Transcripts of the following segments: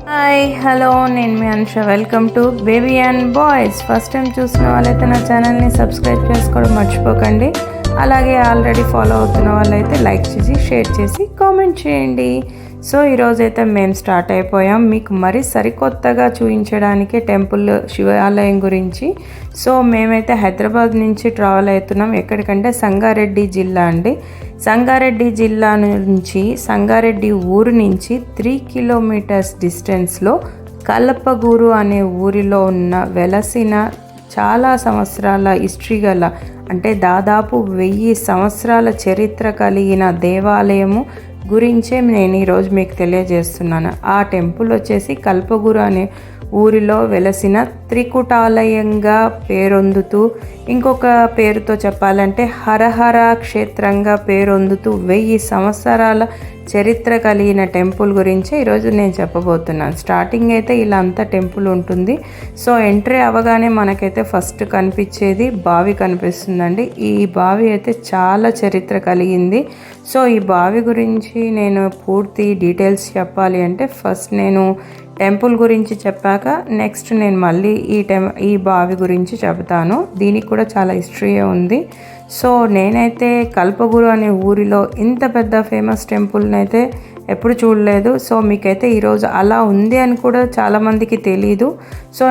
Hi hello, నేను మీ Anusha. Welcome to baby and boys. First time చూసిన వాళ్ళైతే నా ఛానల్ని సబ్స్క్రైబ్ చేసుకోవడం మర్చిపోకండి. అలాగే ఆల్రెడీ ఫాలో అవుతున్న వాళ్ళైతే లైక్ చేసి, షేర్ చేసి, కామెంట్ చేయండి. సో ఈరోజైతే మేము స్టార్ట్ అయిపోయాం మీకు మరి సరికొత్తగా చూపించడానికి టెంపుల్ శివాలయం గురించి. సో మేమైతే హైదరాబాద్ నుంచి ట్రావెల్ అవుతున్నాం. ఎక్కడికంటే సంగారెడ్డి జిల్లా అండి. సంగారెడ్డి జిల్లా నుంచి సంగారెడ్డి ఊరు నుంచి 3 కిలోమీటర్స్ డిస్టెన్స్లో కల్పగూరు అనే ఊరిలో ఉన్న వెలసిన చాలా సంవత్సరాల హిస్టరీ గల, అంటే దాదాపు 1000 సంవత్సరాల చరిత్ర కలిగిన దేవాలయము గురించే నేను ఈరోజు మీకు తెలియజేస్తున్నాను. ఆ టెంపుల్ వచ్చేసి కల్పగూరు అనే ఊరిలో వెలసిన త్రికుటాలయంగా పేరొందుతూ, ఇంకొక పేరుతో చెప్పాలంటే హరహర క్షేత్రంగా పేరొందుతూ 1000 సంవత్సరాల చరిత్ర కలిగిన టెంపుల్ గురించి ఈరోజు నేను చెప్పబోతున్నాను. స్టార్టింగ్ అయితే ఇలా అంతా టెంపుల్ ఉంటుంది. సో ఎంట్రీ అవ్వగానే మనకైతే ఫస్ట్ కనిపించేది బావి కనిపిస్తుందండి. ఈ బావి అయితే చాలా చరిత్ర కలిగింది. సో ఈ బావి గురించి నేను పూర్తి డీటెయిల్స్ చెప్పాలి అంటే ఫస్ట్ నేను టెంపుల్ గురించి చెప్పాక నెక్స్ట్ నేను మళ్ళీ ఈ బావి గురించి చెబుతాను. దీనికి కూడా చాలా హిస్టరీ ఉంది. సో నేనైతే కల్పగూరు అనే ఊరిలో ఇంత పెద్ద ఫేమస్ టెంపుల్ని అయితే ఎప్పుడు చూడలేదు. సో మీకైతే ఈరోజు అలా ఉంది అని కూడా చాలామందికి తెలీదు. సో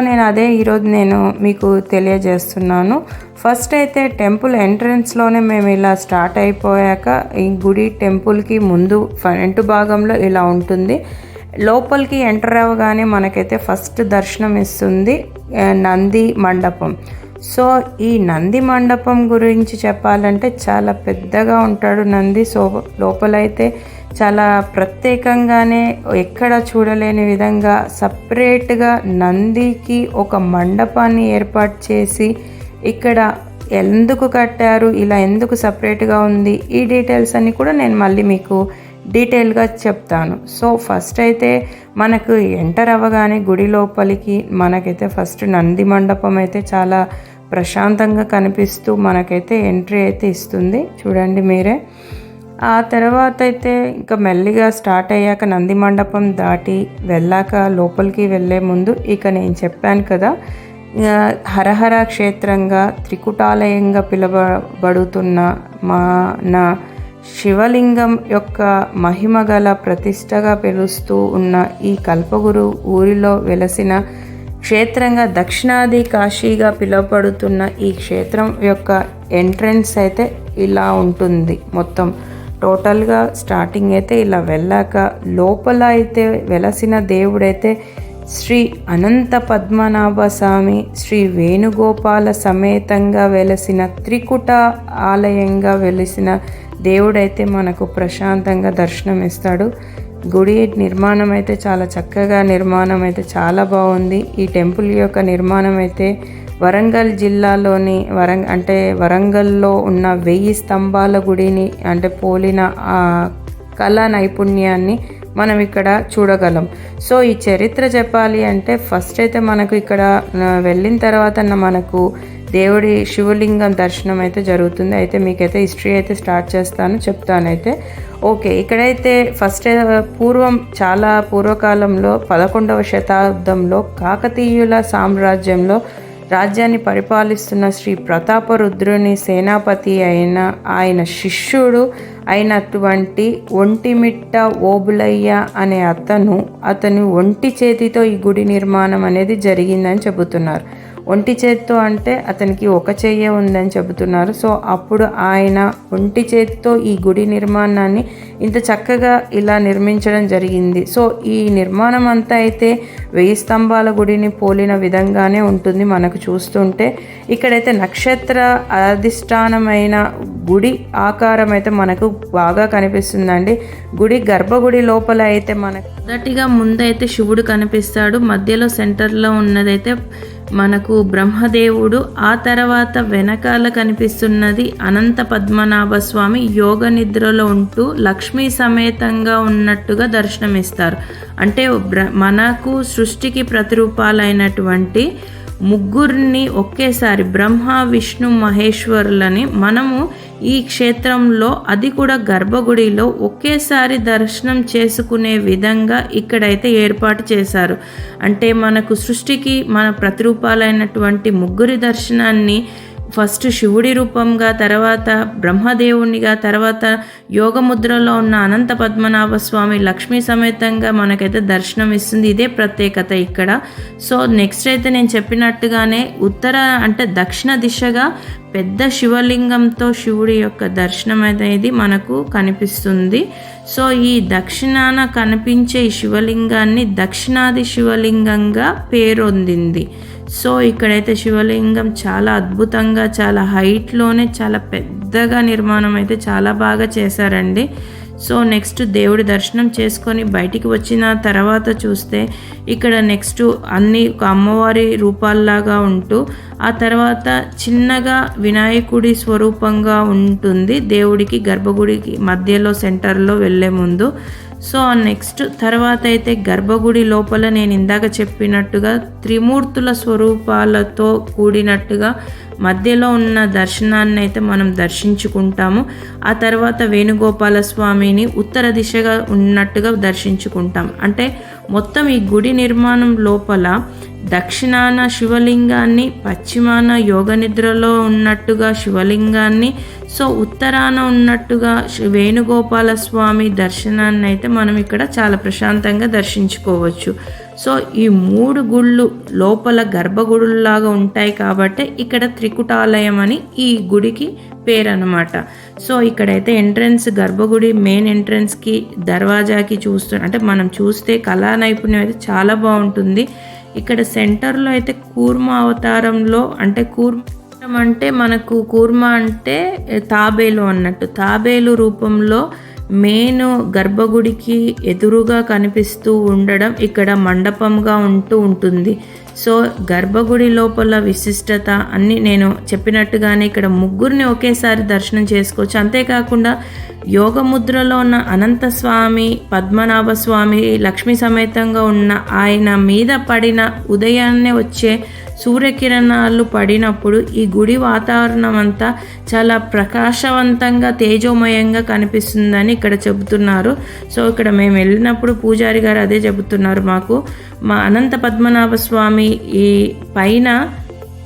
ఈరోజు నేను మీకు తెలియజేస్తున్నాను. ఫస్ట్ అయితే టెంపుల్ ఎంట్రన్స్లోనే మేము ఇలా స్టార్ట్ అయిపోయాక ఈ గుడి టెంపుల్కి ముందు ఫ్రంట్ భాగంలో ఇలా ఉంటుంది. లోపలికి ఎంటర్ అవ్వగానే మనకైతే ఫస్ట్ దర్శనం ఇస్తుంది నంది మండపం. సో ఈ నంది మండపం గురించి చెప్పాలంటే చాలా పెద్దగా ఉంటాడు నంది. సో లోపలైతే చాలా ప్రత్యేకంగానే ఎక్కడ చూడలేని విధంగా సపరేట్గా నందికి ఒక మండపాన్ని ఏర్పాటు చేసి ఇక్కడ ఎందుకు కట్టారు, ఇలా ఎందుకు సపరేట్గా ఉంది, ఈ డీటెయిల్స్ అన్నీ కూడా నేను మళ్ళీ మీకు డీటెయిల్గా చెప్తాను. సో ఫస్ట్ అయితే మనకు ఎంటర్ అవ్వగానే గుడి లోపలికి మనకైతే ఫస్ట్ నంది మండపం అయితే చాలా ప్రశాంతంగా కనిపిస్తూ మనకైతే ఎంట్రీ అయితే ఇస్తుంది. చూడండి మీరే. ఆ తర్వాత అయితే ఇంకా మెల్లిగా స్టార్ట్ అయ్యాక నంది మండపం దాటి వెళ్ళాక లోపలికి వెళ్ళే ముందు ఇక నేను చెప్పాను కదా, హరహర క్షేత్రంగా త్రికుటాలయంగా పిలువబడుతున్న మన శివలింగం యొక్క మహిమ గల ప్రతిష్టగా పిలుస్తూ ఉన్న ఈ కల్పగురు ఊరిలో వెలసిన క్షేత్రంగా దక్షిణాది కాశీగా పిలువబడుతున్న ఈ క్షేత్రం యొక్క ఎంట్రన్స్ అయితే ఇలా ఉంటుంది. మొత్తం టోటల్గా స్టార్టింగ్ అయితే ఇలా వెళ్ళాక లోపల అయితే వెలసిన దేవుడైతే శ్రీ అనంత పద్మనాభ స్వామి శ్రీ వేణుగోపాల సమేతంగా వెలసిన త్రికుట ఆలయంగా వెలిసిన దేవుడైతే మనకు ప్రశాంతంగా దర్శనం ఇస్తాడు. గుడి నిర్మాణం అయితే చాలా చక్కగా నిర్మాణం అయితే చాలా బాగుంది. ఈ టెంపుల్ యొక్క నిర్మాణం అయితే వరంగల్ జిల్లాలోని వరంగల్లో ఉన్న 1000 స్తంభాల గుడిని అంటే పోలిన ఆ కళా నైపుణ్యాన్ని మనం ఇక్కడ చూడగలం. సో ఈ చరిత్ర చెప్పాలి అంటే ఫస్ట్ అయితే మనకు ఇక్కడ వెళ్ళిన తర్వాత మనకు దేవుడి శివలింగం దర్శనం అయితే జరుగుతుంది. అయితే మీకైతే హిస్టరీ అయితే స్టార్ట్ చెప్తాను అయితే. ఓకే, ఇక్కడైతే ఫస్ట్ చాలా పూర్వకాలంలో 11వ శతాబ్దంలో కాకతీయుల సామ్రాజ్యంలో రాజ్యాన్ని పరిపాలిస్తున్న శ్రీ ప్రతాపరుద్రుని సేనాపతి అయిన ఆయన శిష్యుడు అయినటువంటి ఒంటిమిట్ట ఓబులయ్య అనే అతను ఒంటి చేతితో ఈ గుడి నిర్మాణం అనేది జరిగిందని చెబుతున్నారు. ఒంటి చేత్తో అంటే అతనికి ఒక చెయ్యే ఉందని చెబుతున్నారు. సో అప్పుడు ఆయన ఒంటి చేతితో ఈ గుడి నిర్మాణాన్ని ఇంత చక్కగా ఇలా నిర్మించడం జరిగింది. సో ఈ నిర్మాణం అంతా అయితే 1000 స్తంభాల గుడిని పోలిన విధంగానే ఉంటుంది. మనకు చూస్తుంటే ఇక్కడైతే నక్షత్ర అధిష్టానమైన గుడి ఆకారం అయితే మనకు బాగా కనిపిస్తుందండి. గుడి గర్భగుడి లోపల అయితే మనకు మొదటిగా ముందైతే శివుడు కనిపిస్తాడు. మధ్యలో సెంటర్లో ఉన్నదైతే మనకు బ్రహ్మదేవుడు, ఆ తర్వాత వెనకాల కనిపిస్తున్నది అనంత పద్మనాభ స్వామి యోగ నిద్రలో ఉంటూ లక్ష్మీ సమేతంగా ఉన్నట్టుగా దర్శనమిస్తారు. అంటే మనకు సృష్టికి ప్రతిరూపాలైనటువంటి ముగ్గురిని ఒకేసారి బ్రహ్మ విష్ణు మహేశ్వరులని మనము ఈ క్షేత్రంలో, అది కూడా గర్భగుడిలో ఒకేసారి దర్శనం చేసుకునే విధంగా ఇక్కడైతే ఏర్పాటు చేశారు. అంటే మనకు సృష్టికి మన ప్రతిరూపాలైనటువంటి ముగ్గురి దర్శనాన్ని ఫస్ట్ శివుడి రూపంగా, తర్వాత బ్రహ్మదేవునిగా, తర్వాత యోగముద్రలో ఉన్న అనంత పద్మనాభ స్వామి లక్ష్మీ సమేతంగా మనకైతే దర్శనం ఇస్తుంది. ఇదే ప్రత్యేకత ఇక్కడ. సో నెక్స్ట్ అయితే నేను చెప్పినట్టుగానే అంటే దక్షిణ దిశగా పెద్ద శివలింగంతో శివుడి యొక్క దర్శనం అనేది మనకు కనిపిస్తుంది. సో ఈ దక్షిణాన కనిపించే ఈ శివలింగాన్ని దక్షిణాది శివలింగంగా పేరొందింది. సో ఇక్కడైతే శివలింగం చాలా అద్భుతంగా, చాలా హైట్లోనే చాలా పెద్దగా నిర్మాణం అయితే చాలా బాగా చేశారండి. సో నెక్స్ట్ దేవుడి దర్శనం చేసుకొని బయటికి వచ్చిన తర్వాత చూస్తే ఇక్కడ నెక్స్ట్ అన్ని ఒక అమ్మవారి రూపాల్లాగా ఉంటూ, ఆ తర్వాత చిన్నగా వినాయకుడి స్వరూపంగా ఉంటుంది దేవుడికి గర్భగుడికి మధ్యలో సెంటర్లో వెళ్ళే ముందు. సో నెక్స్ట్ తర్వాత అయితే గర్భగుడి లోపల నేను ఇందాక చెప్పినట్టుగా త్రిమూర్తుల స్వరూపాలతో కూడినట్టుగా మధ్యలో ఉన్న దర్శనాన్ని అయితే మనం దర్శించుకుంటాము. ఆ తర్వాత వేణుగోపాల స్వామిని ఉత్తర దిశగా ఉన్నట్టుగా దర్శించుకుంటాం. అంటే మొత్తం ఈ గుడి నిర్మాణం లోపల దక్షిణాన శివలింగాన్ని, పశ్చిమాన యోగ నిద్రలో ఉన్నట్టుగా శివలింగాన్ని, సో ఉత్తరాన ఉన్నట్టుగా వేణుగోపాల స్వామి దర్శనాన్ని అయితే మనం ఇక్కడ చాలా ప్రశాంతంగా దర్శించుకోవచ్చు. సో ఈ 3 గుళ్ళు లోపల గర్భగుడుల్లాగా ఉంటాయి కాబట్టి ఇక్కడ త్రికుటాలయం అని ఈ గుడికి పేరు అనమాట. సో ఇక్కడైతే ఎంట్రన్స్ గర్భగుడి మెయిన్ ఎంట్రన్స్కి దర్వాజాకి అంటే మనం చూస్తే కళా నైపుణ్యం అయితే చాలా బాగుంటుంది. ఇక్కడ సెంటర్లో అయితే కూర్మ అవతారంలో, అంటే అంటే మనకు కూర్మ అంటే తాబేలు అన్నట్టు, తాబేలు రూపంలో మెయిన్ గర్భగుడికి ఎదురుగా కనిపిస్తూ ఉండడం ఇక్కడ మండపంగా ఉంటుంది. సో గర్భగుడి లోపల విశిష్టత అన్నీ నేను చెప్పినట్టుగానే ఇక్కడ ముగ్గురిని ఒకేసారి దర్శనం చేసుకోవచ్చు. అంతేకాకుండా యోగముద్రలో ఉన్న అనంత స్వామి, పద్మనాభ స్వామి లక్ష్మీ సమేతంగా ఉన్న ఆయన మీద పడిన ఉదయాన్నే వచ్చే సూర్యకిరణాలు పడినప్పుడు ఈ గుడి వాతావరణం అంతా చాలా ప్రకాశవంతంగా తేజోమయంగా కనిపిస్తుందని ఇక్కడ చెబుతున్నారు. సో ఇక్కడ మేము వెళ్ళినప్పుడు పూజారి గారు అదే చెబుతున్నారు మాకు. మా అనంత పద్మనాభ స్వామి ఈ పైన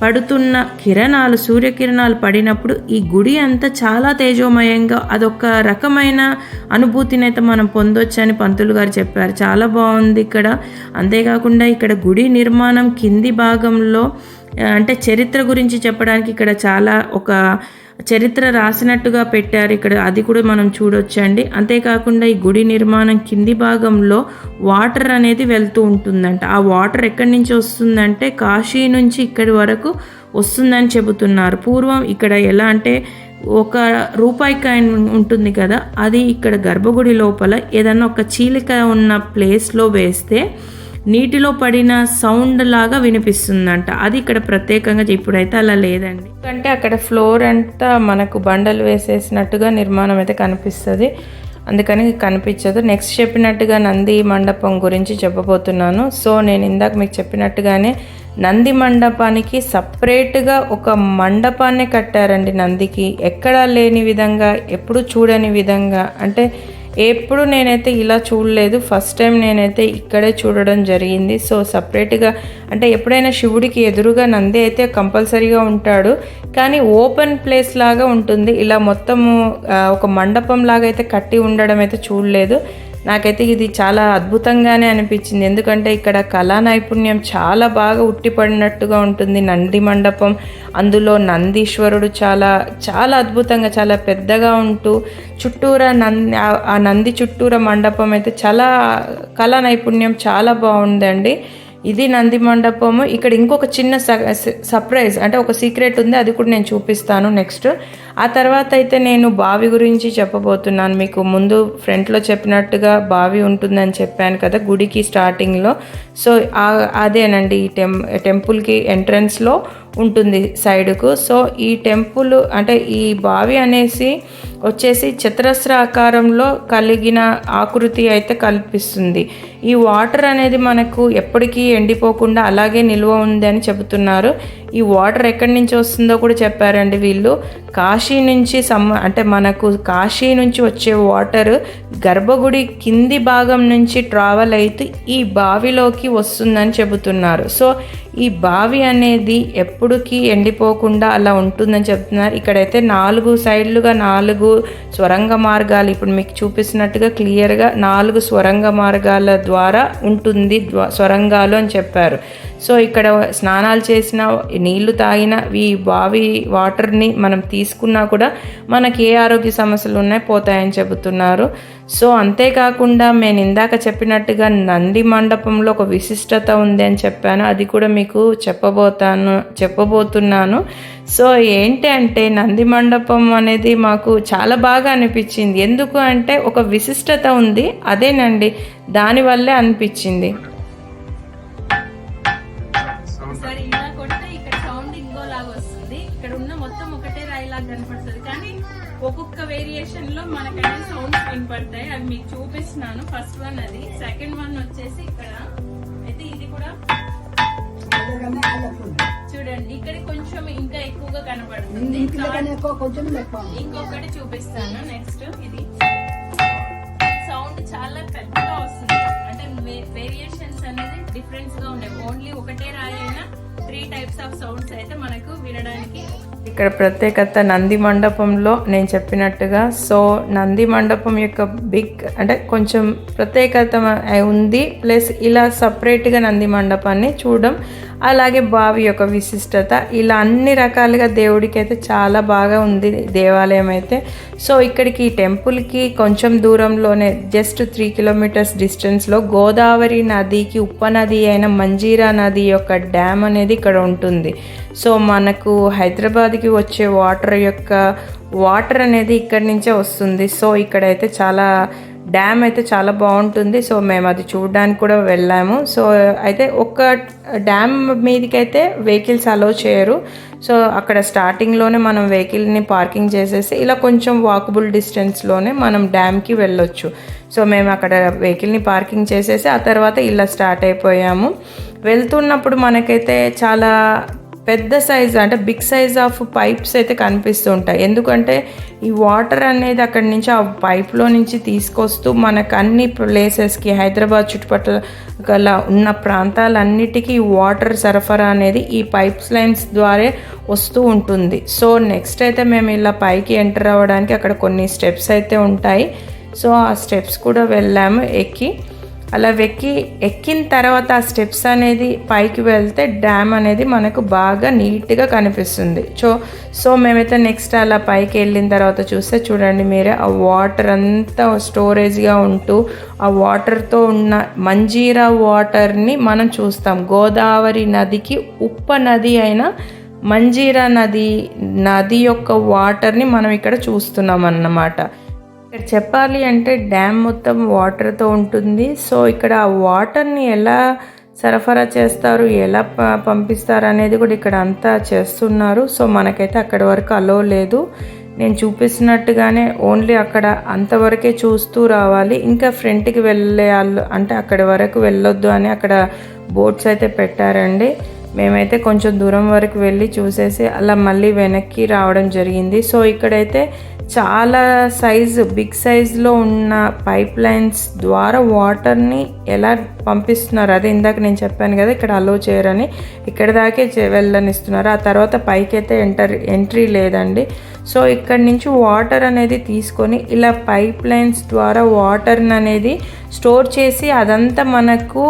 పడుతున్న కిరణాలు, సూర్యకిరణాలు పడినప్పుడు ఈ గుడి అంతా చాలా తేజోమయంగా, అదొక రకమైన అనుభూతిని అయితే మనం పొందొచ్చని పంతులు గారు చెప్పారు. చాలా బాగుంది ఇక్కడ. అంతేకాకుండా ఇక్కడ గుడి నిర్మాణం కింది భాగంలో అంటే చరిత్ర గురించి చెప్పడానికి ఇక్కడ చాలా ఒక చరిత్ర రాసినట్టుగా పెట్టారు ఇక్కడ, అది కూడా మనం చూడొచ్చండి. అంతేకాకుండా ఈ గుడి నిర్మాణం కింది భాగంలో వాటర్ అనేది వెళ్తూ ఉంటుందంట. ఆ వాటర్ ఎక్కడి నుంచి వస్తుందంటే కాశీ నుంచి ఇక్కడి వరకు వస్తుందని చెబుతున్నారు. పూర్వం ఇక్కడ ఎలా అంటే ఒక రూపాయి కాయిన్ ఉంటుంది కదా, అది ఇక్కడ గర్భగుడి లోపల ఏదన్నా ఒక చీలిక ఉన్న ప్లేస్లో వేస్తే నీటిలో పడిన సౌండ్ లాగా వినిపిస్తుందంట. అది ఇక్కడ ప్రత్యేకంగా ఇప్పుడైతే అలా లేదండి. ఎందుకంటే అక్కడ ఫ్లోర్ అంతా మనకు బండలు వేసేసినట్టుగా నిర్మాణం అయితే కనిపిస్తుంది, అందుకని కనిపించదు. నెక్స్ట్ చెప్పినట్టుగా నంది మండపం గురించి చెప్పబోతున్నాను. సో నేను ఇందాక మీకు చెప్పినట్టుగానే నంది మండపానికి సపరేట్గా ఒక మండపాన్ని కట్టారండి. నందికి ఎక్కడా లేని విధంగా, ఎప్పుడు చూడని విధంగా, అంటే ఎప్పుడు నేనైతే ఇలా చూడలేదు, ఫస్ట్ టైం నేనైతే ఇక్కడే చూడడం జరిగింది. సో సపరేట్గా అంటే ఎప్పుడైనా శివుడికి ఎదురుగా నంది అయితే కంపల్సరీగా ఉంటాడు, కానీ ఓపెన్ ప్లేస్ లాగా ఉంటుంది. ఇలా మొత్తము ఒక మండపం లాగా అయితే కట్టి ఉండడం అయితే చూడలేదు. నాకైతే ఇది చాలా అద్భుతంగానే అనిపించింది, ఎందుకంటే ఇక్కడ కళా నైపుణ్యం చాలా బాగా ఉట్టిపడినట్టుగా ఉంటుంది. నంది మండపం, అందులో నందీశ్వరుడు చాలా చాలా అద్భుతంగా చాలా పెద్దగా ఉంటూ చుట్టూరా ఆ నంది చుట్టూరా మండపం అయితే చాలా కళా నైపుణ్యం చాలా బాగుందండి. ఇది నంది మండపము. ఇక్కడ ఇంకొక చిన్న సర్ప్రైజ్ అంటే ఒక సీక్రెట్ ఉంది, అది కూడా నేను చూపిస్తాను నెక్స్ట్. ఆ తర్వాత అయితే నేను బావి గురించి చెప్పబోతున్నాను. మీకు ముందు ఫ్రంట్లో చెప్పినట్టుగా బావి ఉంటుందని చెప్పాను కదా గుడికి స్టార్టింగ్లో. సో అదేనండి ఈ టెంపుల్కి ఎంట్రన్స్లో ఉంటుంది సైడ్కు. సో ఈ టెంపుల్ అంటే ఈ బావి అనేసి వచ్చేసి చతురస్ర ఆకారంలో కలిగిన ఆకృతి అయితే కల్పిస్తుంది. ఈ వాటర్ అనేది మనకు ఎప్పటికీ ఎండిపోకుండా అలాగే నిల్వ ఉంది అని చెబుతున్నారు. ఈ వాటర్ ఎక్కడి నుంచి వస్తుందో కూడా చెప్పారండి వీళ్ళు. కాశీ నుంచి అంటే మనకు కాశీ నుంచి వచ్చే వాటర్ గర్భగుడి కింది భాగం నుంచి ట్రావెల్ అయితే ఈ బావిలోకి వస్తుందని చెబుతున్నారు. సో ఈ బావి అనేది ఎప్పటికీ ఎండిపోకుండా అలా ఉంటుందని చెప్తున్నారు. ఇక్కడైతే 4 సైడ్లుగా 4 స్వరంగ మార్గాలు, ఇప్పుడు మీకు చూపిస్తున్నట్టుగా క్లియర్గా 4 స్వరంగ మార్గాల ద్వారా ఉంటుంది స్వరంగాలు అని చెప్పారు. సో ఇక్కడ స్నానాలు చేసిన, నీళ్లు తాగిన, ఈ బావి వాటర్ని మనం తీసుకున్నా కూడా మనకి ఏ ఆరోగ్య సమస్యలు ఉన్నాయి పోతాయని చెబుతున్నారు. సో అంతేకాకుండా నేను ఇందాక చెప్పినట్టుగా నంది మండపంలో ఒక విశిష్టత ఉంది అని చెప్పాను, అది కూడా మీకు చెప్పబోతున్నాను. సో ఏంటి అంటే నంది మండపం అనేది మాకు చాలా బాగా అనిపించింది. ఎందుకు అంటే ఒక విశిష్టత ఉంది, అదేనండి, దానివల్లే అనిపించింది. ఒక్కొక్క వేరియేషన్ లో మనకైతే సౌండ్స్ వినపడతాయి, అవి మీకు చూపిస్తున్నాను. ఫస్ట్ వన్ అది, సెకండ్ వన్ వచ్చేసి ఇక్కడ అయితే ఇది కూడా చూడండి, ఇక్కడ కొంచెం ఇంకా ఎక్కువగా కనబడుతుంది. ఇంకొకటి చూపిస్తాను నెక్స్ట్. ఇది సౌండ్ చాలా పెద్దగా వస్తుంది, అంటే వేరియేషన్స్ అనేది డిఫరెన్స్ గా ఉన్నాయి. ఓన్లీ ఒకటే రాయి అయినా 3 టైప్స్ ఆఫ్ సౌండ్స్ అయితే మనకు వినడానికి. ఇక్కడ ప్రత్యేకత నంది మండపంలో నేను చెప్పినట్టుగా, సో నంది మండపం యొక్క అంటే కొంచెం ప్రత్యేకత ఉంది. ప్లస్ ఇలా సపరేట్గా నంది మండపాన్ని చూడడం, అలాగే బావి యొక్క విశిష్టత, ఇలా అన్ని రకాలుగా దేవుడికి అయితే చాలా బాగా ఉంది దేవాలయం అయితే. సో ఇక్కడికి ఈ టెంపుల్కి కొంచెం దూరంలోనే జస్ట్ 3 కిలోమీటర్స్ డిస్టెన్స్లో గోదావరి నదికి ఉపనది అయిన మంజీరా నది యొక్క డ్యామ్ అనేది ఇక్కడ ఉంటుంది. సో మనకు హైదరాబాద్కి వచ్చే వాటర్ అనేది ఇక్కడి నుంచే వస్తుంది. సో ఇక్కడైతే డ్యామ్ అయితే చాలా బాగుంటుంది. సో మేము అది చూడడానికి కూడా వెళ్ళాము. సో అయితే ఒక డ్యామ్ మీదకైతే వెహికల్స్ అలో చేయరు. సో అక్కడ స్టార్టింగ్లోనే మనం వెహికల్ని పార్కింగ్ చేసేసి ఇలా కొంచెం వాకబుల్ డిస్టెన్స్లోనే మనం డ్యామ్కి వెళ్ళొచ్చు. సో మేము అక్కడ వెహికల్ని పార్కింగ్ చేసేసి ఆ తర్వాత ఇలా స్టార్ట్ అయిపోయాము. వెళ్తున్నప్పుడు మనకైతే చాలా పెద్ద సైజ్, అంటే బిగ్ సైజ్ ఆఫ్ పైప్స్ అయితే కనిపిస్తుంటాయి. ఎందుకంటే ఈ వాటర్ అనేది అక్కడి నుంచి ఆ పైప్లో నుంచి తీసుకొస్తూ మనకు అన్ని ప్లేసెస్కి, హైదరాబాద్ చుట్టుపక్కల ఉన్న ప్రాంతాలన్నిటికీ వాటర్ సరఫరా అనేది ఈ పైప్స్ లైన్స్ ద్వారా వస్తూ ఉంటుంది. సో నెక్స్ట్ అయితే మేము ఇలా పైకి ఎంటర్ అవ్వడానికి అక్కడ కొన్ని స్టెప్స్ అయితే ఉంటాయి. సో ఆ స్టెప్స్ కూడా వెళ్ళాము అలా ఎక్కిన తర్వాత ఆ స్టెప్స్ అనేది పైకి వెళ్తే డ్యామ్ అనేది మనకు బాగా నీట్గా కనిపిస్తుంది. సో మేమైతే నెక్స్ట్ అలా పైకి వెళ్ళిన తర్వాత చూస్తే చూడండి మీరే, ఆ వాటర్ అంతా స్టోరేజ్గా ఉంటూ ఆ వాటర్తో ఉన్న మంజీరా వాటర్ని మనం చూస్తాం. గోదావరి నదికి ఉపనది అయిన మంజీరా నది యొక్క వాటర్ని మనం ఇక్కడ చూస్తున్నాం అన్నమాట. ఇక్కడ చెప్పాలి అంటే డ్యామ్ మొత్తం వాటర్తో ఉంటుంది. సో ఇక్కడ ఆ వాటర్ని ఎలా సరఫరా చేస్తారు, ఎలా పంపిస్తారు అనేది కూడా ఇక్కడ అంతా చేస్తున్నారు. సో మనకైతే అక్కడి వరకు అలో లేదు. నేను చూపిస్తున్నట్టుగానే ఓన్లీ అక్కడ అంతవరకే చూస్తూ రావాలి. ఇంకా ఫ్రంట్కి వెళ్ళే వాళ్ళు అంటే అక్కడి వరకు వెళ్ళొద్దు అని అక్కడ బోర్డ్స్ అయితే పెట్టారండి. మేమైతే కొంచెం దూరం వరకు వెళ్ళి చూసేసి అలా మళ్ళీ వెనక్కి రావడం జరిగింది. సో ఇక్కడైతే చాలా బిగ్ సైజులో ఉన్న పైప్ లైన్స్ ద్వారా వాటర్ని ఎలా పంపిస్తున్నారు, అదే ఇందాక నేను చెప్పాను కదా ఇక్కడ అలో చేయరని, ఇక్కడ దాకే వెళ్ళనిస్తున్నారు. ఆ తర్వాత పైకి అయితే ఎంట్రీ లేదండి. సో ఇక్కడ నుంచి వాటర్ అనేది తీసుకొని ఇలా పైప్ లైన్స్ ద్వారా వాటర్ని అనేది స్టోర్ చేసి అదంతా మనకు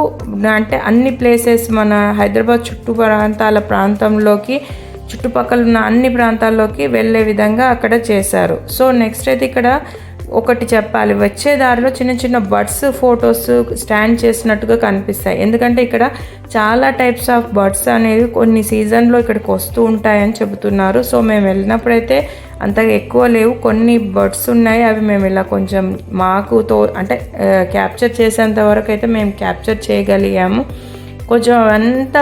అంటే అన్ని ప్లేసెస్ మన హైదరాబాద్ చుట్టుపక్కల ఉన్న అన్ని ప్రాంతాల్లోకి వెళ్ళే విధంగా అక్కడ చేశారు. సో నెక్స్ట్ అయితే ఇక్కడ ఒకటి చెప్పాలి, వచ్చే దారిలో చిన్న చిన్న బర్డ్స్ ఫొటోస్ స్టాండ్ చేసినట్టుగా కనిపిస్తాయి. ఎందుకంటే ఇక్కడ చాలా టైప్స్ ఆఫ్ బర్డ్స్ అనేవి కొన్ని సీజన్లో ఇక్కడికి వస్తూ ఉంటాయని చెబుతున్నారు. సో మేము వెళ్ళినప్పుడైతే అంతగా ఎక్కువ లేవు, కొన్ని బర్డ్స్ ఉన్నాయి. అవి మేము ఇలా కొంచెం క్యాప్చర్ చేసేంత వరకు అయితే మేము క్యాప్చర్ చేయగలిగాము. కొంచెం అంతా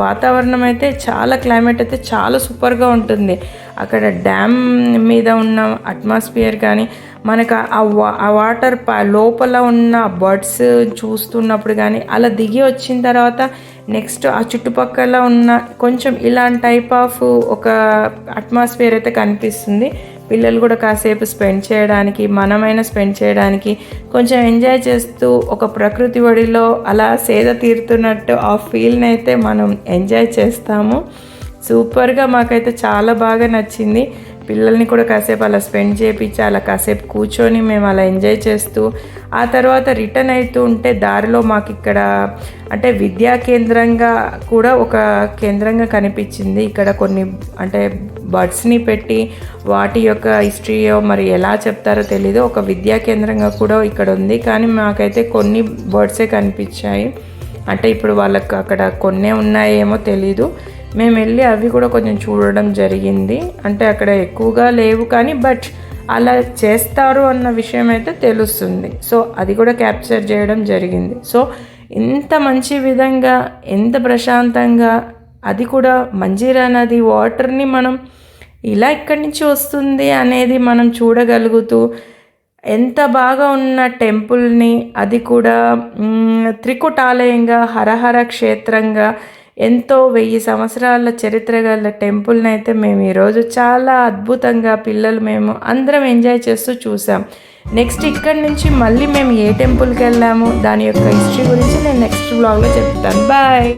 వాతావరణం అయితే చాలా క్లైమేట్ అయితే చాలా సూపర్గా ఉంటుంది. అక్కడ డ్యామ్ మీద ఉన్న అట్మాస్ఫియర్ కానీ మనకు ఆ వాటర్ లోపల ఉన్న బర్డ్స్ చూస్తున్నప్పుడు కానీ అలా దిగి వచ్చిన తర్వాత నెక్స్ట్ ఆ చుట్టుపక్కల ఉన్న కొంచెం ఇలాంటి టైప్ ఆఫ్ ఒక అట్మాస్ఫియర్ అయితే కనిపిస్తుంది. పిల్లలు కూడా కాసేపు స్పెండ్ చేయడానికి, మనమైనా స్పెండ్ చేయడానికి, కొంచెం ఎంజాయ్ చేస్తూ ఒక ప్రకృతి ఒడిలో అలా సేద తీరుతున్నట్టు ఆ ఫీల్ని అయితే మనం ఎంజాయ్ చేస్తాము. సూపర్గా మాకైతే చాలా బాగా నచ్చింది. పిల్లల్ని కూడా కాసేపు అలా స్పెండ్ చేయించి అలా కాసేపు కూర్చొని మేము అలా ఎంజాయ్ చేస్తూ ఆ తర్వాత రిటర్న్ అవుతూ ఉంటే దారిలో మాకు ఇక్కడ అంటే విద్యా కేంద్రంగా కూడా ఒక కేంద్రంగా కనిపించింది. ఇక్కడ కొన్ని అంటే బర్డ్స్ని పెట్టి వాటి యొక్క హిస్టరీయో మరి ఎలా చెప్తారో తెలీదు. ఒక విద్యా కేంద్రంగా కూడా ఇక్కడ ఉంది. కానీ మాకైతే కొన్ని బర్డ్సే కనిపించాయి. అంటే ఇప్పుడు వాళ్ళకి అక్కడ కొన్నే ఉన్నాయేమో తెలీదు. మేము వెళ్ళి అవి కూడా కొంచెం చూడడం జరిగింది. అంటే అక్కడ ఎక్కువగా లేవు కానీ బట్ అలా చేస్తారు అన్న విషయం అయితే తెలుస్తుంది. సో అది కూడా క్యాప్చర్ చేయడం జరిగింది. సో ఇంత మంచి విధంగా ఎంత ప్రశాంతంగా, అది కూడా మంజీరా నది వాటర్ని మనం ఇలా ఇక్కడి నుంచి వస్తుంది అనేది మనం చూడగలుగుతూ, ఎంత బాగా ఉన్న టెంపుల్ని అది కూడా త్రికుటాలయంగా హరహర క్షేత్రంగా ఎంతో 1000 సంవత్సరాల చరిత్ర గల టెంపుల్ని అయితే మేము ఈరోజు చాలా అద్భుతంగా పిల్లలు మేము అందరం ఎంజాయ్ చేస్తూ చూసాం. నెక్స్ట్ ఇక్కడి నుంచి మళ్ళీ మేము ఏ టెంపుల్కి వెళ్ళాము దాని యొక్క హిస్టరీ గురించి నేను నెక్స్ట్ వ్లాగ్లో చెప్తాను. బాయ్.